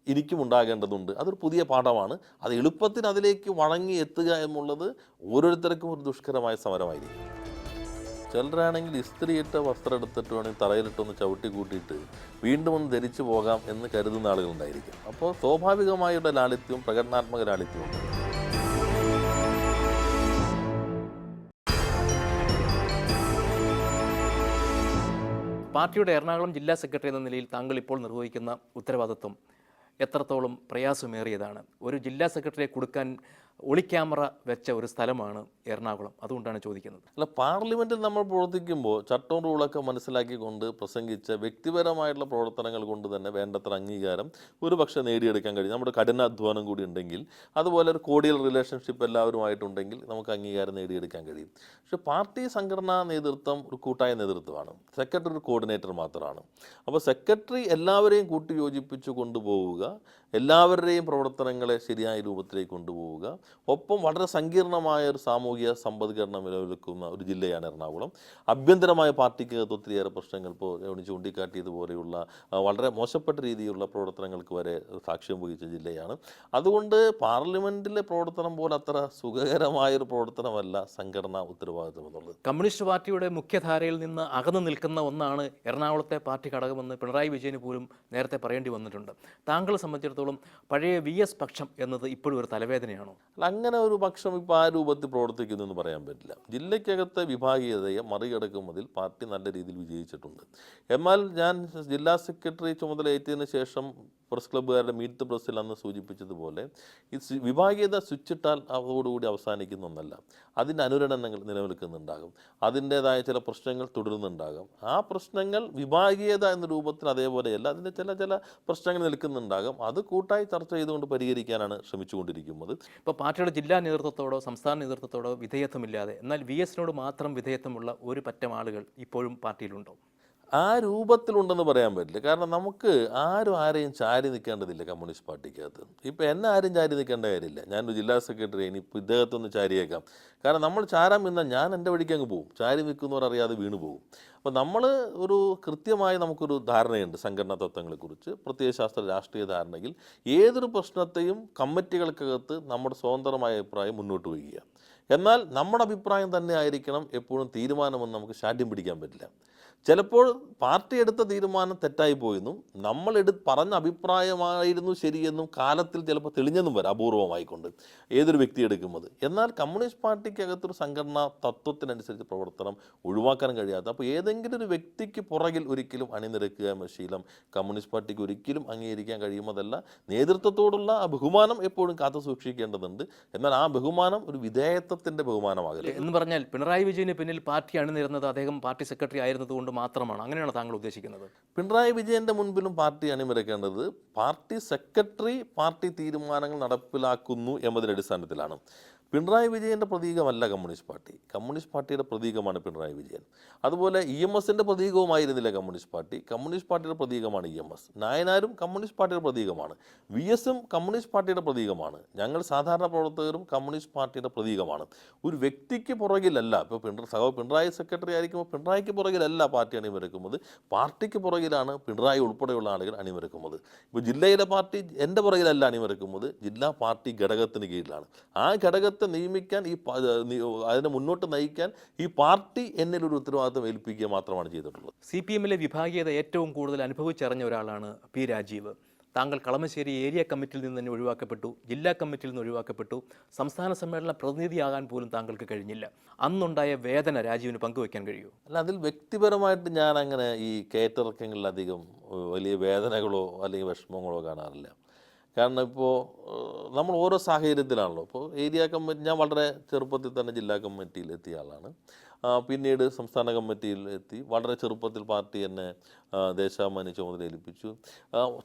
എനിക്കും ഉണ്ടാകേണ്ടതുണ്ട്. അതൊരു പുതിയ പാഠമാണ്. അത് എളുപ്പത്തിന് അതിലേക്ക് വഴങ്ങി എത്തുക എന്നുള്ളത് ഓരോരുത്തർക്കും ഒരു ദുഷ്കരമായ സമരമായിരിക്കും. ചിലരാണെങ്കിൽ ഇസ്ത്രിയിട്ട വസ്ത്രം എടുത്തിട്ട് വേണമെങ്കിൽ തറയിലിട്ടൊന്ന് ചവിട്ടി കൂട്ടിയിട്ട് വീണ്ടും ഒന്ന് ധരിച്ചു പോകാം എന്ന് കരുതുന്ന ആളുകളുണ്ടായിരിക്കും. അപ്പോൾ സ്വാഭാവികമായുള്ള ലാളിത്യവും പ്രകടനാത്മക ലാളിത്യവും ഉണ്ട്. പാർട്ടിയുടെ എറണാകുളം ജില്ലാ സെക്രട്ടറി എന്ന നിലയിൽ താങ്കൾ ഇപ്പോൾ നിർവഹിക്കുന്ന ഉത്തരവാദിത്വം എത്രത്തോളം പ്രയാസമേറിയതാണ്? ഒരു ജില്ലാ സെക്രട്ടറിയെ കൊടുക്കാൻ ഒളിക്യാമറ വെച്ച ഒരു സ്ഥലമാണ് എറണാകുളം. അതുകൊണ്ടാണ് ചോദിക്കുന്നത്. അല്ല, പാർലമെൻറ്റിൽ നമ്മൾ പ്രവർത്തിക്കുമ്പോൾ ചട്ടവും റൂളൊക്കെ മനസ്സിലാക്കിക്കൊണ്ട് പ്രസംഗിച്ച വ്യക്തിപരമായിട്ടുള്ള പ്രവർത്തനങ്ങൾ കൊണ്ട് തന്നെ വേണ്ടത്ര അംഗീകാരം ഒരു പക്ഷേ നേടിയെടുക്കാൻ കഴിയും. നമ്മുടെ കഠിനാധ്വാനം കൂടി ഉണ്ടെങ്കിൽ, അതുപോലെ ഒരു കോഡിയൽ റിലേഷൻഷിപ്പ് എല്ലാവരുമായിട്ടുണ്ടെങ്കിൽ നമുക്ക് അംഗീകാരം നേടിയെടുക്കാൻ കഴിയും. പക്ഷേ പാർട്ടി സംഘടനാ നേതൃത്വം ഒരു കൂട്ടായ നേതൃത്വമാണ്. സെക്രട്ടറി ഒരു കോർഡിനേറ്റർ മാത്രമാണ്. അപ്പോൾ സെക്രട്ടറി എല്ലാവരെയും കൂട്ടി യോജിപ്പിച്ച് കൊണ്ടുപോവുക, എല്ലാവരുടെയും പ്രവർത്തനങ്ങളെ ശരിയായ രൂപത്തിലേക്ക് കൊണ്ടുപോവുക, ഒപ്പം വളരെ സങ്കീർണമായ ഒരു സാമൂഹിക സമ്പദ്ഘടന നിലനിൽക്കുന്ന ഒരു ജില്ലയാണ് എറണാകുളം. ആഭ്യന്തരമായ പാർട്ടിക്കകത്ത് ഒത്തിരിയേറെ പ്രശ്നങ്ങൾ ഇപ്പോൾ ചൂണ്ടിക്കാട്ടിയതുപോലെയുള്ള വളരെ മോശപ്പെട്ട രീതിയിലുള്ള പ്രവർത്തനങ്ങൾക്ക് വരെ സാക്ഷ്യം വഹിച്ച ജില്ലയാണ്. അതുകൊണ്ട് പാർലമെൻറ്റിലെ പ്രവർത്തനം പോലെ അത്ര സുഖകരമായൊരു പ്രവർത്തനമല്ല സംഘടനാ ഉത്തരവാദിത്വം എന്നുള്ളത്. കമ്മ്യൂണിസ്റ്റ് പാർട്ടിയുടെ മുഖ്യധാരയിൽ നിന്ന് അകന്നു നിൽക്കുന്ന ഒന്നാണ് എറണാകുളത്തെ പാർട്ടി ഘടകമെന്ന് പിണറായി വിജയന് പോലും നേരത്തെ പറയേണ്ടി വന്നിട്ടുണ്ട്. താങ്കളെ സംബന്ധിച്ചിടത്തോളം പഴയ VS പക്ഷം എന്നത് ഇപ്പോഴും ഒരു തലവേദനയാണോ? അല്ല, അങ്ങനെ ഒരു പക്ഷം ഇപ്പോൾ ആ രൂപത്തിൽ പ്രവർത്തിക്കുന്നു എന്ന് പറയാൻ പറ്റില്ല. ജില്ലയ്ക്കകത്തെ വിഭാഗീയതയെ മറികടക്കുന്നതിൽ പാർട്ടി നല്ല രീതിയിൽ വിജയിച്ചിട്ടുണ്ട്. എന്നാൽ ഞാൻ ജില്ലാ സെക്രട്ടറി ചുമതലയേറ്റതിന് ശേഷം പ്രസ് ക്ലബ്ബുകാരുടെ മീറ്റ് ദ പ്രസ്സിൽ അന്ന് സൂചിപ്പിച്ചതുപോലെ ഈ വിഭാഗീയത സ്വിച്ചിട്ടാൽ അതോടുകൂടി അവസാനിക്കുന്ന ഒന്നല്ല. അതിൻ്റെ അനുരണനങ്ങൾ നിലനിൽക്കുന്നുണ്ടാകും. അതിൻ്റേതായ ചില പ്രശ്നങ്ങൾ തുടരുന്നുണ്ടാകും. ആ പ്രശ്നങ്ങൾ വിഭാഗീയത എന്ന രൂപത്തിൽ അതേപോലെയല്ല, അതിൻ്റെ ചില പ്രശ്നങ്ങൾ നിൽക്കുന്നുണ്ടാകും. അത് കൂട്ടായി ചർച്ച ചെയ്തുകൊണ്ട് പരിഹരിക്കാനാണ് ശ്രമിച്ചുകൊണ്ടിരിക്കുന്നത്. ഇപ്പോൾ പാർട്ടിയുടെ ജില്ലാ നേതൃത്വത്തോടോ സംസ്ഥാന നേതൃത്വത്തോടോ വിധേയത്വമില്ലാതെ എന്നാൽ VSനോട് മാത്രം വിധേയത്വമുള്ള ഒരു പറ്റം ആളുകൾ ഇപ്പോഴും പാർട്ടിയിലുണ്ടോ? ആ രൂപത്തിലുണ്ടെന്ന് പറയാൻ പറ്റില്ല. കാരണം നമുക്ക് ആരെയും ചാരി നിൽക്കേണ്ടതില്ല കമ്മ്യൂണിസ്റ്റ് പാർട്ടിക്കകത്ത്. ഇപ്പോൾ എന്നെ ആരും ചാരി നിൽക്കേണ്ട കാര്യമില്ല. ഞാനൊരു ജില്ലാ സെക്രട്ടറി, ഇനിയിപ്പോൾ ഇദ്ദേഹത്തൊന്ന് ചാരിയേക്കാം. കാരണം നമ്മൾ ചാരാൻ നിന്നാൽ ഞാൻ എൻ്റെ വഴിക്ക് അങ്ങ് പോകും. ചാരി നിൽക്കുന്നവർ അറിയാതെ വീണു പോകും. അപ്പോൾ നമ്മൾ ഒരു കൃത്യമായി നമുക്കൊരു ധാരണയുണ്ട് സംഘടനാ തത്വങ്ങളെക്കുറിച്ച്, പ്രത്യയശാസ്ത്ര രാഷ്ട്രീയ ധാരണയിൽ ഏതൊരു പ്രശ്നത്തെയും കമ്മിറ്റികൾക്കകത്ത് നമ്മുടെ സ്വതന്ത്രമായ അഭിപ്രായം മുന്നോട്ട് വയ്ക്കുക. എന്നാൽ നമ്മുടെ അഭിപ്രായം തന്നെ ആയിരിക്കണം എപ്പോഴും തീരുമാനമെന്ന് നമുക്ക് ശാഠ്യം പിടിക്കാൻ പറ്റില്ല. ചിലപ്പോൾ പാർട്ടി എടുത്ത തീരുമാനം തെറ്റായി പോയെന്നും നമ്മൾ പറഞ്ഞ അഭിപ്രായമായിരുന്നു ശരിയെന്നും കാലത്തിൽ ചിലപ്പോൾ തെളിഞ്ഞെന്നും വരാം, അപൂർവമായിക്കൊണ്ട് ഏതൊരു വ്യക്തി എടുക്കുന്നത്. എന്നാൽ കമ്മ്യൂണിസ്റ്റ് പാർട്ടിക്കകത്തൊരു സംഘടനാ തത്വത്തിനനുസരിച്ച് പ്രവർത്തനം ഒഴിവാക്കാൻ കഴിയാത്ത, അപ്പോൾ ഏതെങ്കിലും ഒരു വ്യക്തിക്ക് പുറകിൽ ഒരിക്കലും അണിനിരക്കുക എന്ന ശീലം കമ്മ്യൂണിസ്റ്റ് പാർട്ടിക്ക് ഒരിക്കലും അംഗീകരിക്കാൻ കഴിയുന്നതല്ല. നേതൃത്വത്തോടുള്ള ആ ബഹുമാനം എപ്പോഴും കാത്തു സൂക്ഷിക്കേണ്ടതുണ്ട്. എന്നാൽ ആ ബഹുമാനം ഒരു വിധേയത്വത്തിൻ്റെ ബഹുമാനമാകില്ല. എന്ന് പറഞ്ഞാൽ പിണറായി വിജയന് പിന്നിൽ പാർട്ടി അണിനിരുന്നത് അദ്ദേഹം പാർട്ടി സെക്രട്ടറി ആയിരുന്നതുകൊണ്ട് മാത്രമാണ്, അങ്ങനെയാണ് താങ്കൾ ഉദ്ദേശിക്കുന്നത്? പിണറായി വിജയൻ്റെ മുൻപിലും പാർട്ടി അണിനിരക്കേണ്ടത് പാർട്ടി സെക്രട്ടറി പാർട്ടി തീരുമാനങ്ങൾ നടപ്പിലാക്കുന്നു എന്നതിൻ്റെ അടിസ്ഥാനത്തിലാണ്. പിണറായി വിജയൻ്റെ പ്രതീകമല്ല കമ്മ്യൂണിസ്റ്റ് പാർട്ടി. കമ്മ്യൂണിസ്റ്റ് പാർട്ടിയുടെ പ്രതീകമാണ് പിണറായി വിജയൻ. അതുപോലെ EMSൻ്റെ പ്രതീകവുമായിരുന്നില്ല കമ്മ്യൂണിസ്റ്റ് പാർട്ടി. കമ്മ്യൂണിസ്റ്റ് പാർട്ടിയുടെ പ്രതീകമാണ് EMS. നായനാരും കമ്മ്യൂണിസ്റ്റ് പാർട്ടിയുടെ പ്രതീകമാണ്. VSും കമ്മ്യൂണിസ്റ്റ് പാർട്ടിയുടെ പ്രതീകമാണ്. ഞങ്ങൾ സാധാരണ പ്രവർത്തകരും കമ്മ്യൂണിസ്റ്റ് പാർട്ടിയുടെ പ്രതീകമാണ്. ഒരു വ്യക്തിക്ക് പുറകിലല്ല. ഇപ്പോൾ പിണറായി സെക്രട്ടറി ആയിരിക്കുമ്പോൾ പിണറായിക്ക് പുറകിലല്ല പാർട്ടി അണിനിരക്കുന്നത്. പാർട്ടിക്ക് പുറകിലാണ് പിണറായി ഉൾപ്പെടെയുള്ള ആളുകൾ അണിനിരക്കുന്നത്. ഇപ്പോൾ ജില്ലയിലെ പാർട്ടി എൻ്റെ പുറകിലല്ല അണിനിരക്കുന്നത്, ജില്ലാ പാർട്ടി ഘടകത്തിന് കീഴിലാണ്. ആ ഘടകത്തെ നിയമിക്കാൻ അതിനെ മുന്നോട്ട് നയിക്കാൻ ഈ പാർട്ടി എന്നിലൊരു ഉത്തരവാദിത്വം ഏൽപ്പിക്കുക മാത്രമാണ് ചെയ്തിട്ടുള്ളത്. CPMലെ വിഭാഗീയത ഏറ്റവും കൂടുതൽ അനുഭവിച്ചറിഞ്ഞ ഒരാളാണ് P. രാജീവ്. താങ്കൾ കളമശ്ശേരി ഏരിയ കമ്മിറ്റിയിൽ നിന്ന് തന്നെ ഒഴിവാക്കപ്പെട്ടു, ജില്ലാ കമ്മിറ്റിയിൽ നിന്ന് ഒഴിവാക്കപ്പെട്ടു, സംസ്ഥാന സമ്മേളന പ്രതിനിധിയാകാൻ പോലും താങ്കൾക്ക് കഴിഞ്ഞില്ല. അന്നുണ്ടായ വേദന രാജീവിന് പങ്കുവയ്ക്കാൻ കഴിയുമോ? അല്ല, അതിൽ വ്യക്തിപരമായിട്ട് ഞാൻ അങ്ങനെ ഈ കയറ്റിറക്കങ്ങളിലധികം വലിയ വേദനകളോ അല്ലെങ്കിൽ വിഷമങ്ങളോ കാണാറില്ല. കാരണം ഇപ്പോൾ നമ്മൾ ഓരോ സാഹചര്യത്തിലാണല്ലോ. ഇപ്പോൾ ഏരിയ കമ്മിറ്റി, ഞാൻ വളരെ ചെറുപ്പത്തിൽ തന്നെ ജില്ലാ കമ്മിറ്റിയിൽ എത്തിയ ആളാണ്. പിന്നീട് സംസ്ഥാന കമ്മിറ്റിയിൽ എത്തി. വളരെ ചെറുപ്പത്തിൽ പാർട്ടി എന്നെ ദേശാഭിമാനി ചുമതല ഏൽപ്പിച്ചു.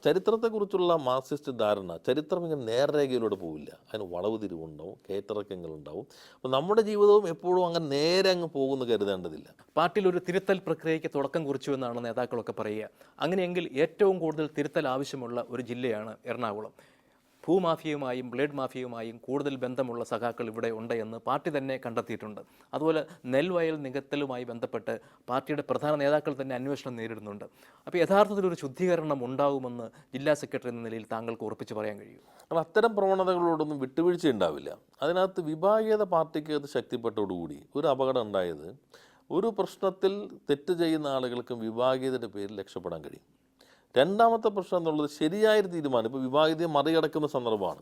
ചരിത്രത്തെക്കുറിച്ചുള്ള മാർക്സിസ്റ്റ് ധാരണ, ചരിത്രം ഇങ്ങനെ നേർരേഖയിലൂടെ പോവില്ല, അതിന് വളവ് തിരിവുണ്ടാവും, കയറ്റിറക്കങ്ങളുണ്ടാവും. അപ്പോൾ നമ്മുടെ ജീവിതവും എപ്പോഴും അങ്ങനെ നേരെ അങ്ങ് പോകുമെന്ന് കരുതേണ്ടതില്ല. പാർട്ടിയിൽ ഒരു തിരുത്തൽ പ്രക്രിയയ്ക്ക് തുടക്കം കുറിച്ചു എന്നാണ് നേതാക്കളൊക്കെ പറയുക. അങ്ങനെയെങ്കിൽ ഏറ്റവും കൂടുതൽ തിരുത്തൽ ആവശ്യമുള്ള ഒരു ജില്ലയാണ് എറണാകുളം. ഭൂമാഫിയയുമായും ബ്ലേഡ് മാഫിയയുമായും കൂടുതൽ ബന്ധമുള്ള സഖാക്കൾ ഇവിടെ ഉണ്ട് എന്ന് പാർട്ടി തന്നെ കണ്ടെത്തിയിട്ടുണ്ട്. അതുപോലെ നെൽവയൽ നികത്തലുമായി ബന്ധപ്പെട്ട് പാർട്ടിയുടെ പ്രധാന നേതാക്കൾ തന്നെ അന്വേഷണം നേരിടുന്നുണ്ട്. അപ്പോൾ യഥാർത്ഥത്തിൽ ഒരു ശുദ്ധീകരണം ഉണ്ടാകുമെന്ന് ജില്ലാ സെക്രട്ടറി എന്ന നിലയിൽ താങ്കൾക്ക് ഉറപ്പിച്ച് പറയാൻ കഴിയും? അപ്പോൾ അത്തരം പ്രവണതകളോടൊന്നും വിട്ടുവീഴ്ച ഉണ്ടാവില്ല. അതിനകത്ത് വിഭാഗീയത പാർട്ടിക്ക് അത് ശക്തിപ്പെട്ടതോടുകൂടി ഒരു അപകടം ഉണ്ടായത്, ഒരു പ്രശ്നത്തിൽ തെറ്റ് ചെയ്യുന്ന ആളുകൾക്കും വിഭാഗീയതയുടെ പേരിൽ രക്ഷപ്പെടാൻ കഴിയും. രണ്ടാമത്തെ പ്രശ്നം എന്നുള്ളത് ശരിയായൊരു തീരുമാനം, ഇപ്പോൾ വിഭാഗീയതയെ മറികടക്കുന്ന സന്ദർഭമാണ്.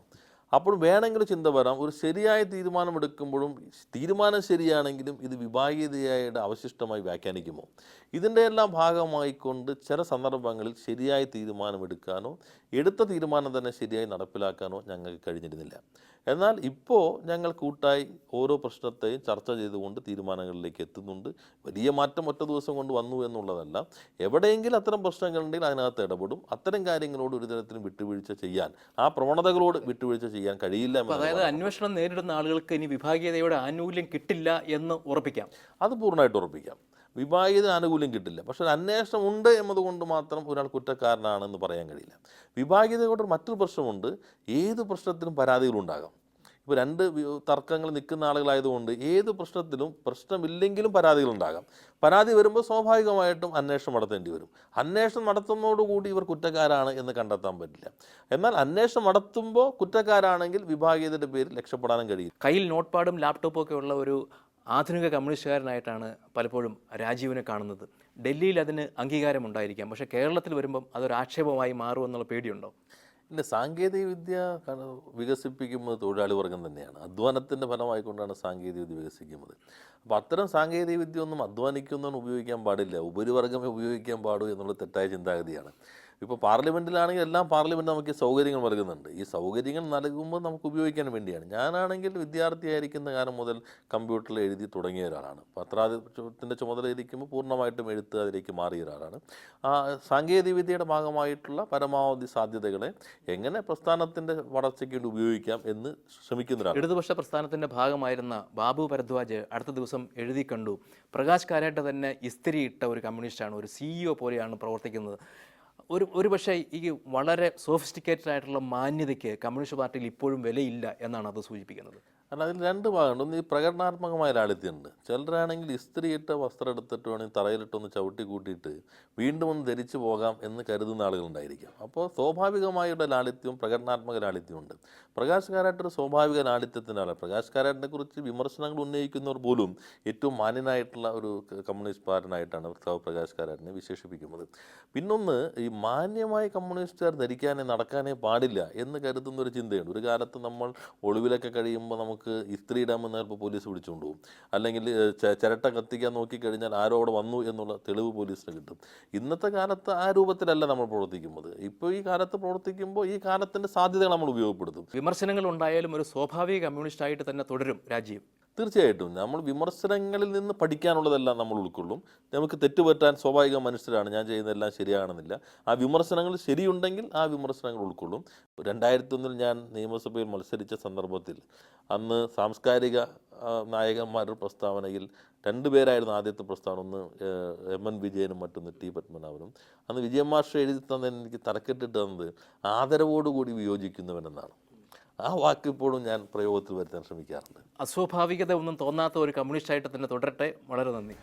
അപ്പോൾ വേണമെങ്കിൽ ചിന്ത വരാം, ഒരു ശരിയായ തീരുമാനമെടുക്കുമ്പോഴും തീരുമാനം ശരിയാണെങ്കിലും ഇത് വിഭാഗീയതയുടെ അവശിഷ്ടമായി വ്യാഖ്യാനിക്കുമോ? ഇതിൻ്റെ എല്ലാം ഭാഗമായിക്കൊണ്ട് ചില സന്ദർഭങ്ങളിൽ ശരിയായ തീരുമാനമെടുക്കാനോ എടുത്ത തീരുമാനം തന്നെ ശരിയായി നടപ്പിലാക്കാനോ ഞങ്ങൾക്ക് കഴിഞ്ഞിരുന്നില്ല. എന്നാൽ ഇപ്പോൾ ഞങ്ങൾ കൂട്ടായി ഓരോ പ്രശ്നത്തെയും ചർച്ച ചെയ്തുകൊണ്ട് തീരുമാനങ്ങളിലേക്ക് എത്തുന്നുണ്ട്. വലിയ മാറ്റം ഒറ്റ ദിവസം കൊണ്ട് വന്നു എന്നുള്ളതല്ല. എവിടെയെങ്കിലും അത്തരം പ്രശ്നങ്ങളുണ്ടെങ്കിൽ അതിനകത്ത് ഇടപെടും. അത്തരം കാര്യങ്ങളോട് ഒരു തരത്തിലും വിട്ടുവീഴ്ച ചെയ്യാൻ, ആ പ്രവണതകളോട് വിട്ടുവീഴ്ച ചെയ്യാൻ കഴിയില്ല. അതായത് അന്വേഷണം നേരിടുന്ന ആളുകൾക്ക് ഇനി വിഭാഗീയതയുടെ ആനുകൂല്യം കിട്ടില്ല എന്ന് ഉറപ്പിക്കാം? അത് പൂർണ്ണമായിട്ട് ഉറപ്പിക്കാം. വിഭാഗീയത ആനുകൂല്യം കിട്ടില്ല. പക്ഷേ ഒരു അന്വേഷണം ഉണ്ട് എന്നതുകൊണ്ട് മാത്രം ഒരാൾ കുറ്റക്കാരനാണെന്ന് പറയാൻ കഴിയില്ല. വിഭാഗീയതയോട് മറ്റൊരു പ്രശ്നമുണ്ട്. ഏത് പ്രശ്നത്തിനും പരാതികളുണ്ടാകാം. ഇപ്പോൾ രണ്ട് തർക്കങ്ങൾ നിൽക്കുന്ന ആളുകളായതുകൊണ്ട് ഏത് പ്രശ്നത്തിലും പ്രശ്നമില്ലെങ്കിലും പരാതികളുണ്ടാകാം. പരാതി വരുമ്പോൾ സ്വാഭാവികമായിട്ടും അന്വേഷണം നടത്തേണ്ടി വരും. അന്വേഷണം നടത്തുന്നതോടുകൂടി ഇവർ കുറ്റക്കാരാണ് എന്ന് കണ്ടെത്താൻ പറ്റില്ല. എന്നാൽ അന്വേഷണം നടത്തുമ്പോൾ കുറ്റക്കാരാണെങ്കിൽ വിഭാഗീയതയുടെ പേരിൽ രക്ഷപ്പെടാനും കഴിയും. കയ്യിൽ നോട്ട്പാഡും ലാപ്ടോപ്പും ഒക്കെ ഉള്ള ഒരു ആധുനിക കമ്മ്യൂണിസ്റ്റുകാരനായിട്ടാണ് പലപ്പോഴും രാജീവിനെ കാണുന്നത്. ഡൽഹിയിൽ അതിന് അംഗീകാരമുണ്ടായിരിക്കാം, പക്ഷേ കേരളത്തിൽ വരുമ്പം അതൊരു ആക്ഷേപമായി മാറുമെന്നുള്ള പേടിയുണ്ടോ? ഇല്ല, സാങ്കേതിക വിദ്യ വികസിപ്പിക്കുന്നത് തൊഴിലാളി വർഗം തന്നെയാണ്. അധ്വാനത്തിൻ്റെ ഫലമായിക്കൊണ്ടാണ് സാങ്കേതിക വിദ്യ വികസിക്കുന്നത്. അപ്പോൾ അത്തരം സാങ്കേതിക വിദ്യ ഒന്നും അധ്വാനിക്കുന്നവന് ഉപയോഗിക്കാൻ പാടില്ല, ഉപരിവർഗമേ ഉപയോഗിക്കാൻ പാടൂ എന്നുള്ള തെറ്റായ ചിന്താഗതിയാണ്. ഇപ്പോൾ പാർലമെൻറ്റിലാണെങ്കിൽ എല്ലാം പാർലമെൻറ്റ് നമുക്ക് സൗകര്യങ്ങൾ നൽകുന്നുണ്ട്. ഈ സൗകര്യങ്ങൾ നൽകുമ്പോൾ നമുക്ക് ഉപയോഗിക്കാൻ വേണ്ടിയാണ്. ഞാനാണെങ്കിൽ വിദ്യാർത്ഥിയായിരിക്കുന്ന കാലം മുതൽ കമ്പ്യൂട്ടറിൽ എഴുതി തുടങ്ങിയ ഒരാളാണ്. പത്രാധിപത്യത്തിൻ്റെ ചുമതല ഇരിക്കുമ്പോൾ പൂർണ്ണമായിട്ടും എഴുത്ത് അതിലേക്ക് മാറിയ ഒരാളാണ്. ആ സാങ്കേതികവിദ്യയുടെ ഭാഗമായിട്ടുള്ള പരമാവധി സാധ്യതകളെ എങ്ങനെ പ്രസ്ഥാനത്തിൻ്റെ വളർച്ചയ്ക്ക് വേണ്ടി ഉപയോഗിക്കാം എന്ന് ശ്രമിക്കുന്ന ഒരാൾ. ഇടതുപക്ഷ പ്രസ്ഥാനത്തിൻ്റെ ഭാഗമായിരുന്ന ബാബു ഭരദ്വാജ് അടുത്ത ദിവസം എഴുതി കണ്ടു, പ്രകാശ് കാരാട്ട് തന്നെ ഇസ്തിരിയിട്ട ഒരു കമ്മ്യൂണിസ്റ്റാണ്, ഒരു CEO പോലെയാണ് പ്രവർത്തിക്കുന്നത്. ഒരു പക്ഷേ ഈ വളരെ സോഫിസ്റ്റിക്കേറ്റഡ് ആയിട്ടുള്ള മാന്യതയ്ക്ക് കമ്മ്യൂണിസ്റ്റ് പാർട്ടിയിൽ ഇപ്പോഴും വിലയില്ല എന്നാണ് അത് സൂചിപ്പിക്കുന്നത്. അല്ല, അതിൽ രണ്ട് ഭാഗമുണ്ട്. ഒന്ന് ഈ പ്രകടനാത്മകമായ ലാളിത്യമുണ്ട്. ചിലരാണെങ്കിൽ ഇസ്ത്രീയിട്ട വസ്ത്രം എടുത്തിട്ട് വേണമെങ്കിൽ തറയിലിട്ടൊന്ന് ചവിട്ടി കൂട്ടിയിട്ട് വീണ്ടും ഒന്ന് ധരിച്ചു പോകാം എന്ന് കരുതുന്ന ആളുകളുണ്ടായിരിക്കാം. അപ്പോൾ സ്വാഭാവികമായുള്ള ലാളിത്യവും പ്രകടനാത്മക ലാളിത്യമുണ്ട്. പ്രകാശ് കാരാട്ട് ഒരു സ്വാഭാവിക ലാളിത്യത്തിനാണ്. പ്രകാശ് കാരാട്ടിനെ കുറിച്ച് വിമർശനങ്ങൾ ഉന്നയിക്കുന്നവർ പോലും ഏറ്റവും മാന്യനായിട്ടുള്ള ഒരു കമ്മ്യൂണിസ്റ്റുകാരനായിട്ടാണ് പ്രകാശ് കാരാട്ടിനെ വിശേഷിപ്പിക്കുന്നത്. പിന്നൊന്ന്, ഈ മാന്യമായ കമ്മ്യൂണിസ്റ്റുകാർ ധരിക്കാനേ നടക്കാനേ പാടില്ല എന്ന് കരുതുന്ന ഒരു ചിന്തയുണ്ട്. ഒരു കാലത്ത് നമ്മൾ ഒളിവിലൊക്കെ കഴിയുമ്പോൾ നമുക്ക് ഇസ്ത്രി ഇടാമെന്ന് ചിലപ്പോൾ പോലീസ് പിടിച്ചുകൊണ്ട് പോകും. അല്ലെങ്കിൽ ചിരട്ട കത്തിക്കാൻ നോക്കിക്കഴിഞ്ഞാൽ ആരോ അവിടെ വന്നു എന്നുള്ള തെളിവ് പോലീസിന് കിട്ടും. ഇന്നത്തെ കാലത്ത് ആ രൂപത്തിലല്ല നമ്മൾ പ്രവർത്തിക്കുന്നത്. ഇപ്പോൾ ഈ കാലത്ത് പ്രവർത്തിക്കുമ്പോൾ ഈ കാലത്തിൻ്റെ സാധ്യതകൾ നമ്മൾ ഉപയോഗപ്പെടുത്തും. വിമർശനങ്ങൾ ഉണ്ടായാലും ഒരു സ്വാഭാവിക കമ്മ്യൂണിസ്റ്റായിട്ട് തന്നെ തുടരും രാജീവ്. തീർച്ചയായിട്ടും നമ്മൾ വിമർശനങ്ങളിൽ നിന്ന് പഠിക്കാനുള്ളതെല്ലാം നമ്മൾ ഉൾക്കൊള്ളും. നമുക്ക് തെറ്റുപറ്റാൻ സ്വാഭാവിക മനുഷ്യരാണ്. ഞാൻ ചെയ്യുന്നതെല്ലാം ശരിയാകണമെന്നില്ല. ആ വിമർശനങ്ങൾ ശരിയുണ്ടെങ്കിൽ ആ വിമർശനങ്ങൾ ഉൾക്കൊള്ളും. 2001 ഞാൻ നിയമസഭയിൽ മത്സരിച്ച സന്ദർഭത്തിൽ അന്ന് സാംസ്കാരിക നായകന്മാരുടെ പ്രസ്താവനയിൽ 2 പേരായിരുന്നു ആദ്യത്തെ പ്രസ്താവന. ഒന്ന് MN വിജയനും മറ്റൊന്ന് T പത്മനാഭനും. അന്ന് വിജയമാഷ് എഴുതി തന്നതിന് എനിക്ക് തലക്കെട്ടിട്ട് തന്നത് ആദരവോടുകൂടി വിയോജിക്കുന്നവനെന്നാണ്. ആ വാക്ക് ഇപ്പോഴും ഞാൻ പ്രയോഗത്തിൽ വരുത്താൻ ശ്രമിക്കാറുണ്ട്. അസ്വാഭാവികത ഒന്നും തോന്നാത്ത ഒരു കമ്മ്യൂണിസ്റ്റായിട്ട് തന്നെ തുടരട്ടെ. വളരെ നന്ദി.